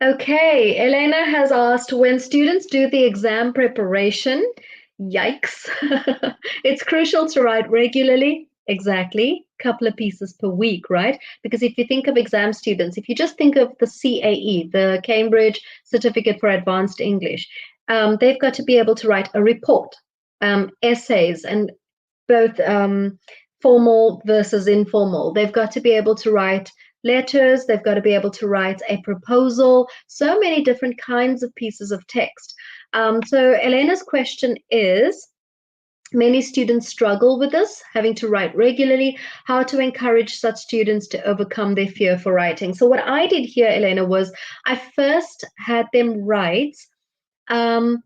Okay, Elena has asked, when students do the exam preparation, yikes, it's crucial to write regularly. Exactly, couple of pieces per week, right? Because if you think of exam students, if you just think of the CAE, the Cambridge Certificate for Advanced English, they've got to be able to write a report, essays, and both formal versus informal. They've got to be able to write letters, they've got to be able to write a proposal, so many different kinds of pieces of text. So Elena's question is, many students struggle with this, having to write regularly, how to encourage such students to overcome their fear for writing. So what I did here, Elena, was I first had them write um,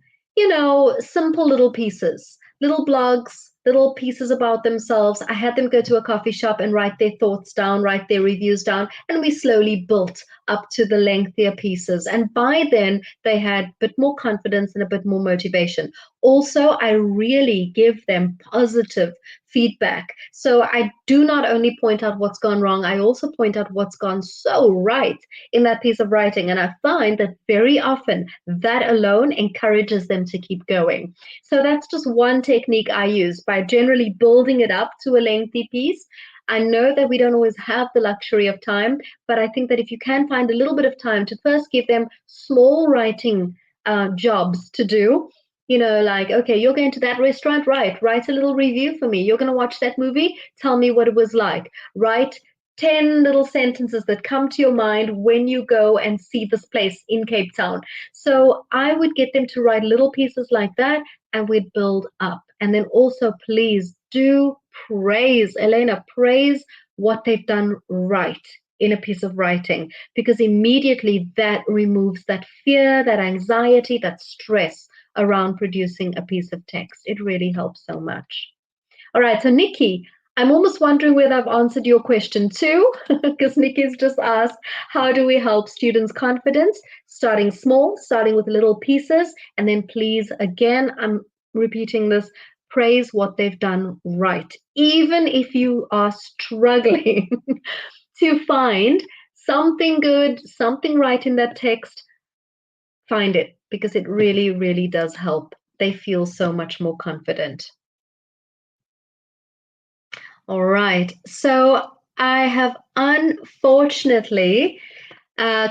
simple little pieces, little blogs, little pieces about themselves. I had them go to a coffee shop and write their thoughts down, write their reviews down, and we slowly built up to the lengthier pieces. And by then, they had a bit more confidence and a bit more motivation. Also, I really give them positive feedback. So I do not only point out what's gone wrong, I also point out what's gone so right in that piece of writing. And I find that very often that alone encourages them to keep going. So that's just one technique I use by generally building it up to a lengthy piece. I know that we don't always have the luxury of time, but I think that if you can find a little bit of time to first give them small writing jobs to do, like, okay, you're going to that restaurant, right? Write a little review for me. You're going to watch that movie. Tell me what it was like. Write 10 little sentences that come to your mind when you go and see this place in Cape Town. So I would get them to write little pieces like that and we'd build up. And then also, please do praise, Elena, praise what they've done right in a piece of writing, because immediately that removes that fear, that anxiety, that stress around producing a piece of text. It really helps so much. All right, so Nikki, I'm almost wondering whether I've answered your question too, because Nikki's just asked, how do we help students' confidence? Starting small, starting with little pieces, and then please, again, I'm repeating this, praise what they've done right. Even if you are struggling to find something good, something right in that text, find it, because it really, really does help. They feel so much more confident. All right, so I have unfortunately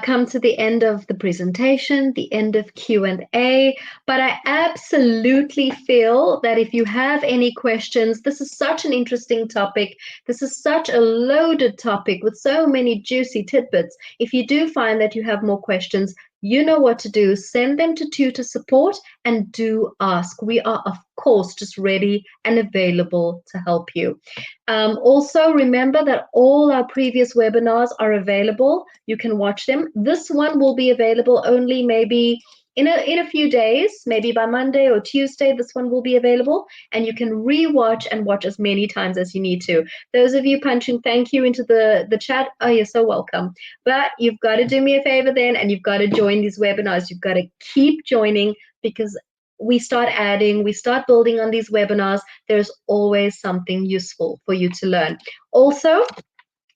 come to the end of the presentation, the end of Q&A, but I absolutely feel that if you have any questions, this is such an interesting topic. This is such a loaded topic with so many juicy tidbits. If you do find that you have more questions, you know what to do. Send them to tutor support and do ask. We are, of course, just ready and available to help you. Also, remember that all our previous webinars are available. You can watch them. This one will be available only maybe in a few days, maybe by Monday or Tuesday. This one will be available, and you can re-watch and watch as many times as you need to. Those of you punching thank you into the chat, oh, you're so welcome. But you've got to do me a favor then, and you've got to join these webinars. You've got to keep joining, because we start adding, we start building on these webinars, there's always something useful for you to learn. Also,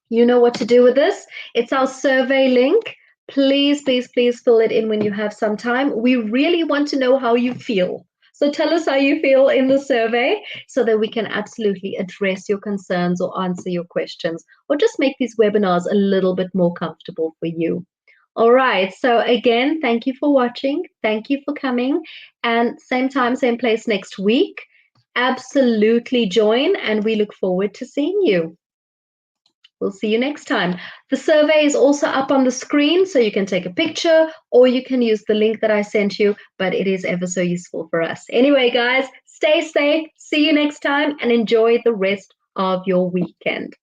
you know what to do with this. It's our survey link. Please, please, please fill it in when you have some time. We really want to know how you feel. So tell us how you feel in the survey so that we can absolutely address your concerns or answer your questions, or just make these webinars a little bit more comfortable for you. All right, so again, thank you for watching. Thank you for coming. And same time, same place next week. absolutely join, and we look forward to seeing you. We'll see you next time. The survey is also up on the screen, so you can take a picture or you can use the link that I sent you, but it is ever so useful for us. Anyway, guys, stay safe, see you next time, and enjoy the rest of your weekend.